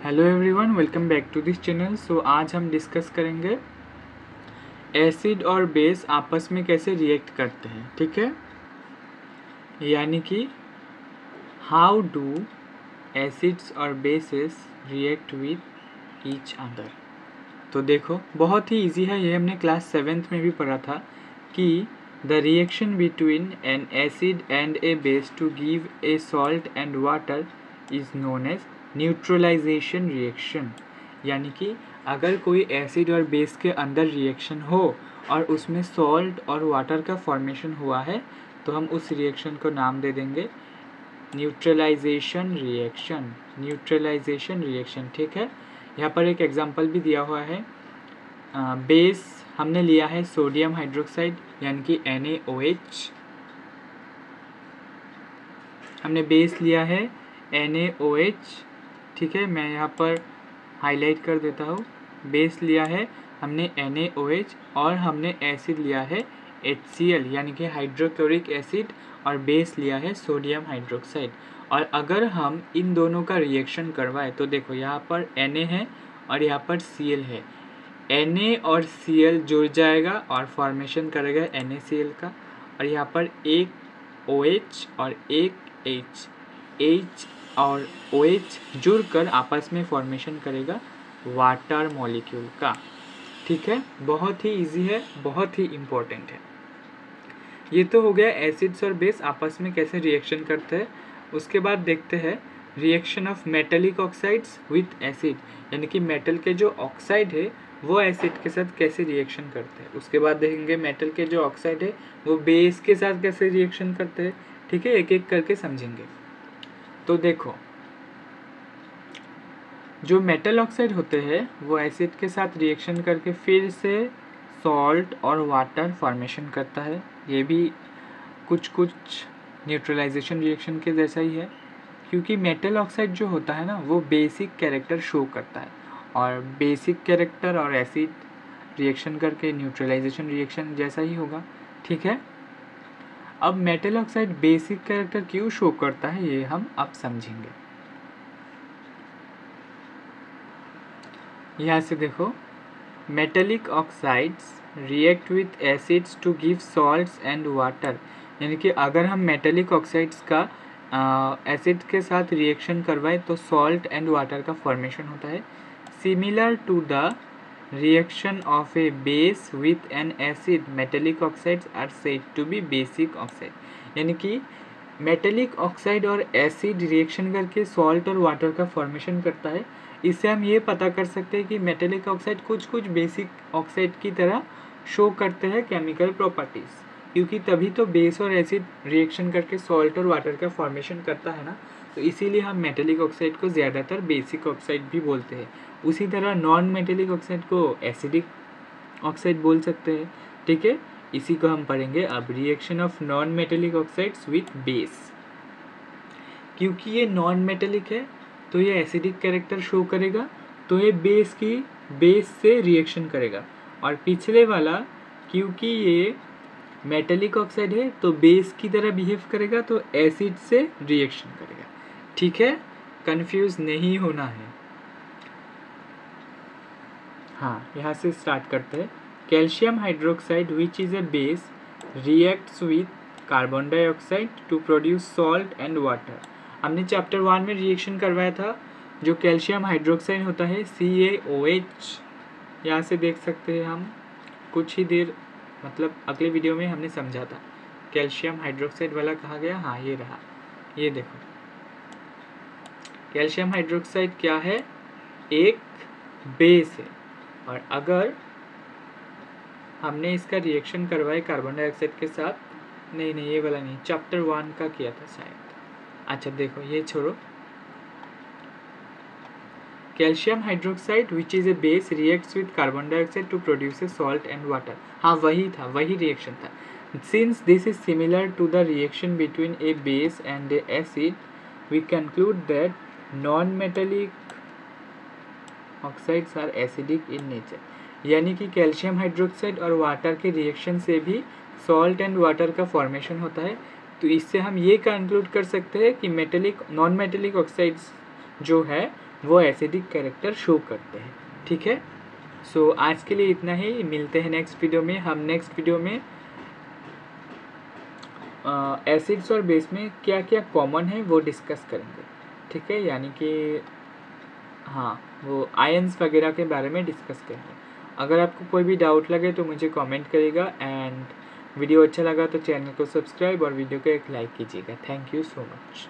Hello everyone, welcome back to this channel. So आज हम discuss करेंगे एसिड और बेस आपस में कैसे रिएक्ट करते हैं। ठीक है, यानी कि हाउ डू एसिड्स और bases react with each other. तो देखो, बहुत ही इजी है, ये हमने क्लास 7th में भी पढ़ा था कि the reaction between an acid and a base to give a salt and water is known as neutralisation reaction. यानी कि अगर कोई एसिड और बेस के अंदर रिएक्शन हो और उसमें सॉल्ट और वाटर का फॉर्मेशन हुआ है तो हम उस रिएक्शन को नाम दे देंगे न्यूट्रलाइजेशन रिएक्शन। न्यूट्रलाइजेशन रिएक्शन, ठीक है। यहाँ पर एक एग्जांपल भी दिया हुआ है। बेस हमने लिया है सोडियम हाइड्रोक्साइड यानी कि NaOH। हमने बेस लिया है NaOH, ठीक है। मैं यहाँ पर हाईलाइट कर देता हूँ। बेस लिया है हमने NaOH और हमने एसिड लिया है HCl यानी कि हाइड्रोक्लोरिक एसिड, और बेस लिया है सोडियम हाइड्रोक्साइड। और अगर हम इन दोनों का रिएक्शन करवाएं तो देखो यहाँ पर Na है और यहाँ पर Cl है। Na और Cl जुड़ जाएगा और फॉर्मेशन करेगा NaCl का, और यहाँ पर एक OH और एक H और OH जुड़कर आपस में फॉर्मेशन करेगा वाटर मॉलिक्यूल का। ठीक है, बहुत ही इजी है, बहुत ही इम्पोर्टेंट है। ये तो हो गया एसिड्स और बेस आपस में कैसे रिएक्शन करते हैं। उसके बाद देखते हैं reaction of metallic oxides with acid, यानी कि मेटल के जो ऑक्साइड है वो एसिड के साथ कैसे रिएक्शन करते हैं। उसके बाद देखेंगे मेटल के जो ऑक्साइड है वो बेस के साथ कैसे रिएक्शन करते हैं। ठीक है, एक एक करके समझेंगे। तो देखो, जो मेटल ऑक्साइड होते हैं वो एसिड के साथ रिएक्शन करके फिर से सॉल्ट और वाटर फॉर्मेशन करता है। ये भी कुछ कुछ न्यूट्रलाइजेशन रिएक्शन के जैसा ही है, क्योंकि मेटल ऑक्साइड जो होता है ना वो बेसिक कैरेक्टर शो करता है, और बेसिक कैरेक्टर और एसिड रिएक्शन करके न्यूट्रलाइजेशन रिएक्शन जैसा ही होगा। ठीक है, अब मेटल ऑक्साइड बेसिक कैरेक्टर क्यों शो करता है ये हम अब समझेंगे। यहाँ से देखो, metallic oxides react with acids to give salts and water, यानी कि अगर हम मेटेलिक ऑक्साइड्स का एसिड के साथ रिएक्शन करवाएं तो सॉल्ट एंड वाटर का फॉर्मेशन होता है। Similar to the reaction of a base with an acid, metallic oxides are said to be basic oxide. यानी कि मेटेलिक ऑक्साइड और एसिड रिएक्शन करके सॉल्ट और वाटर का फॉर्मेशन करता है। इससे हम ये पता कर सकते हैं कि मेटेलिक ऑक्साइड कुछ कुछ बेसिक ऑक्साइड की तरह शो करते हैं केमिकल प्रॉपर्टीज़, क्योंकि तभी तो बेस और एसिड रिएक्शन करके सॉल्ट और वाटर का फॉर्मेशन करता है ना। तो इसीलिए हम मेटेलिक ऑक्साइड को ज़्यादातर बेसिक ऑक्साइड भी बोलते हैं। उसी तरह नॉन मेटेलिक ऑक्साइड को एसिडिक ऑक्साइड बोल सकते हैं। ठीक है, इसी को हम पढ़ेंगे अब, reaction of non metallic oxides with base. क्योंकि ये नॉन मेटेलिक है तो ये एसिडिक कैरेक्टर शो करेगा, तो ये बेस से रिएक्शन करेगा। और पिछले वाला क्योंकि ये मेटेलिक ऑक्साइड है तो बेस की तरह बिहेव करेगा, तो एसिड से रिएक्शन करेगा। ठीक है, कंफ्यूज नहीं होना है। हाँ, यहाँ से स्टार्ट करते हैं। Calcium hydroxide which is a base reacts with carbon dioxide to produce salt and water. हमने चैप्टर 1 में रिएक्शन करवाया था। जो कैल्शियम हाइड्रोक्साइड होता है CaOH, यहाँ से देख सकते हैं हम, कुछ ही देर मतलब अगले वीडियो में हमने समझा था। कैल्शियम हाइड्रोक्साइड वाला कहाँ गया, हाँ ये रहा, ये देखो। कैल्शियम हाइड्रोक्साइड क्या है, एक बेस है, और अगर हमने इसका रिएक्शन करवाए कार्बन डाइऑक्साइड के साथ, नहीं ये वाला नहीं, चैप्टर 1 का किया था शायद। अच्छा देखो, ये छोड़ो। Calcium hydroxide which is a base reacts with carbon dioxide to produce a salt and water. हाँ वही था, वही रिएक्शन था। Since this is similar to the reaction between a base and an acid, we conclude that non metallic oxides are acidic in nature. यानी कि calcium hydroxide और water के reaction से भी सॉल्ट एंड वाटर का formation होता है। तो इससे हम ये कंक्लूड कर सकते हैं कि नॉन मेटेलिक ऑक्साइड्स जो है वो एसिडिक कैरेक्टर शो करते हैं। ठीक है, सो आज के लिए इतना ही। मिलते हैं नेक्स्ट वीडियो में। हम नेक्स्ट वीडियो में एसिड्स और बेस में क्या क्या कॉमन है वो डिस्कस करेंगे। ठीक है, यानी कि हाँ, वो आयंस वगैरह के बारे में डिस्कस करेंगे। अगर आपको कोई भी डाउट लगे तो मुझे कमेंट करिएगा, एंड वीडियो अच्छा लगा तो चैनल को सब्सक्राइब और वीडियो को एक लाइक कीजिएगा। Thank you so much.